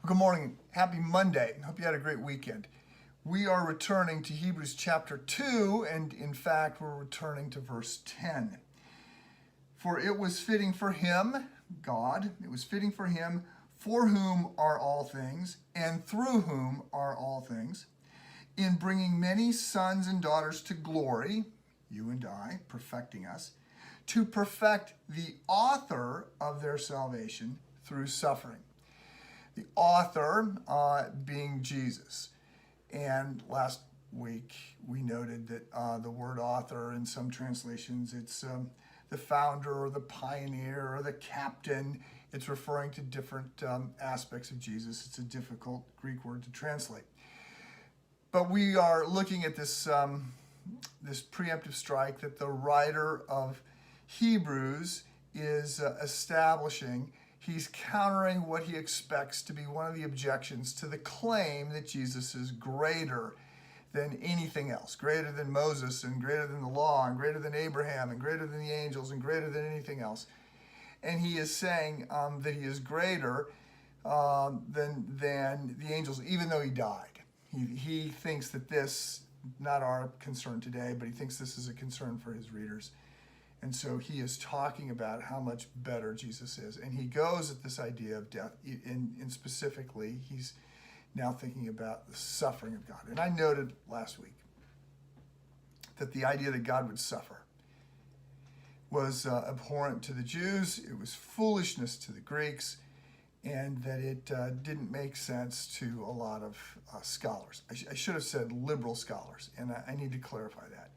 Good morning. Happy Monday. Hope you had a great weekend. We are returning to Hebrews chapter 2, and in fact, we're returning to verse 10. For it was fitting for him, God, it was fitting for him, for whom are all things, and through whom are all things, in bringing many sons and daughters to glory, you and I, perfecting us, to perfect the author of their salvation through suffering. The author being Jesus. And last week we noted that the word author in some translations, it's the founder or the pioneer or the captain. It's referring to different aspects of Jesus. It's a difficult Greek word to translate. But we are looking at this, this preemptive strike that the writer of Hebrews is establishing. He's countering what he expects to be one of the objections to the claim that Jesus is greater than anything else, greater than Moses and greater than the law and greater than Abraham and greater than the angels and greater than anything else. And he is saying that he is greater than the angels, even though he died. He thinks that this, not our concern today, but he thinks this is a concern for his readers. And so he is talking about how much better Jesus is. And he goes at this idea of death, and specifically, he's now thinking about the suffering of God. And I noted last week that the idea that God would suffer was abhorrent to the Jews, it was foolishness to the Greeks, and that it didn't make sense to a lot of scholars. I should have said liberal scholars, and I need to clarify that.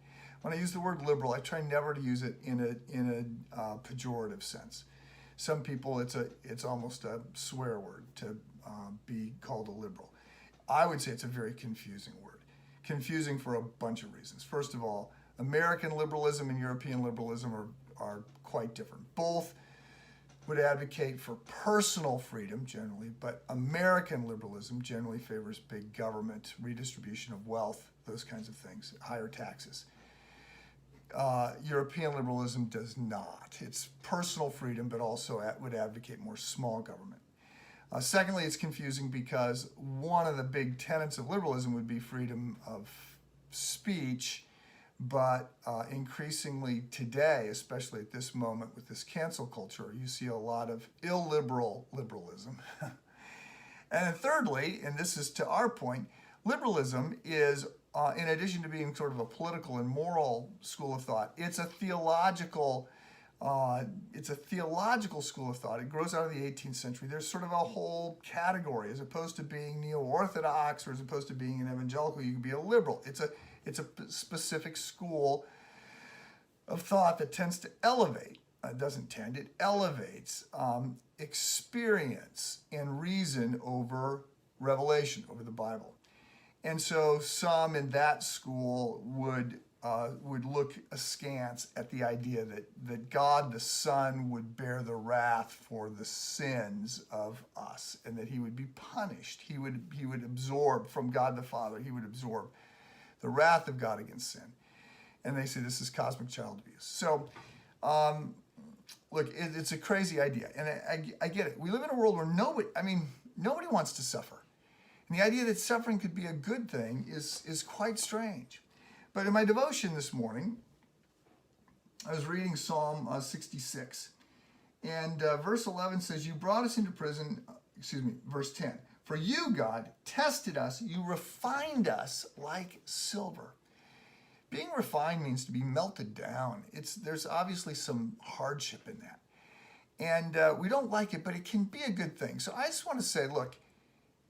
When I use the word liberal, I try never to use it in a pejorative sense. Some people, it's almost a swear word to be called a liberal. I would say it's a very confusing word. Confusing for a bunch of reasons. First of all, American liberalism and European liberalism are quite different. Both would advocate for personal freedom generally, but American liberalism generally favors big government, redistribution of wealth, those kinds of things, higher taxes. European liberalism does not. It's personal freedom, but also would advocate more small government. Secondly, it's confusing because one of the big tenets of liberalism would be freedom of speech, but increasingly today, especially at this moment with this cancel culture, you see a lot of illiberal liberalism. And then thirdly, and this is to our point, liberalism is in addition to being sort of a political and moral school of thought, it's a theological school of thought. It grows out of the 18th century. There's sort of a whole category, as opposed to being neo-orthodox or as opposed to being an evangelical, you can be a liberal. It's a specific school of thought that tends to elevate. It elevates experience and reason over revelation, over the Bible. And so some in that school would look askance at the idea that God the Son would bear the wrath for the sins of us, and that he would be punished. He would absorb from God the Father, he would absorb the wrath of God against sin. And they say this is cosmic child abuse. So look, it's a crazy idea, and I get it. We live in a world where nobody wants to suffer. And the idea that suffering could be a good thing is quite strange. But in my devotion this morning, I was reading Psalm 66. And verse 11 says, you brought us into prison, verse 10. For you, God, tested us, you refined us like silver. Being refined means to be melted down. There's obviously some hardship in that. And we don't like it, but it can be a good thing. So I just want to say, look,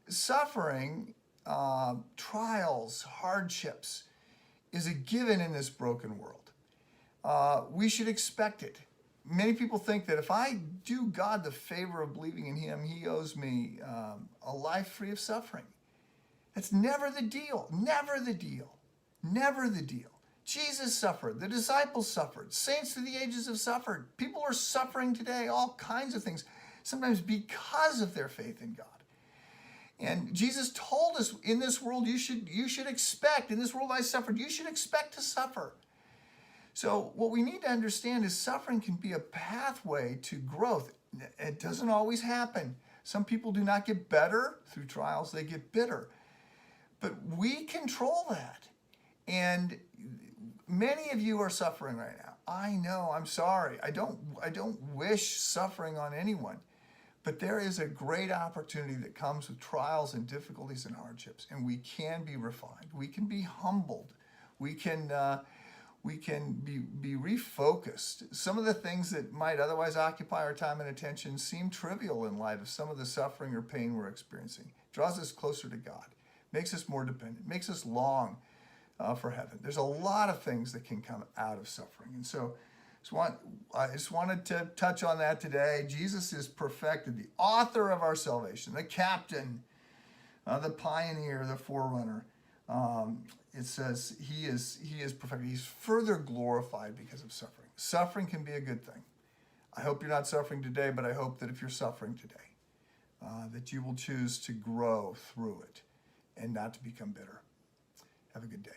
suffering, trials, hardships is a given in this broken world. We should expect it. Many people think that if I do God the favor of believing in him, he owes me a life free of suffering. That's never the deal. Never the deal. Never the deal. Jesus suffered. The disciples suffered. Saints through the ages have suffered. People are suffering today, all kinds of things, sometimes because of their faith in God. And Jesus told us, in this world you should expect, in this world I suffered, you should expect to suffer. So what we need to understand is suffering can be a pathway to growth. It doesn't always happen. Some people do not get better through trials, they get bitter. But we control that. And many of you are suffering right now. I know, I'm sorry. I don't wish suffering on anyone. But there is a great opportunity that comes with trials and difficulties and hardships, and we can be refined. We can be humbled. We can be refocused. Some of the things that might otherwise occupy our time and attention seem trivial in light of some of the suffering or pain we're experiencing. It draws us closer to God, makes us more dependent, makes us long for heaven. There's a lot of things that can come out of suffering, and so I just wanted to touch on that today. Jesus is perfected, the author of our salvation, the captain, the pioneer, the forerunner. It says he is perfected. He's further glorified because of suffering. Suffering can be a good thing. I hope you're not suffering today, but I hope that if you're suffering today, that you will choose to grow through it and not to become bitter. Have a good day.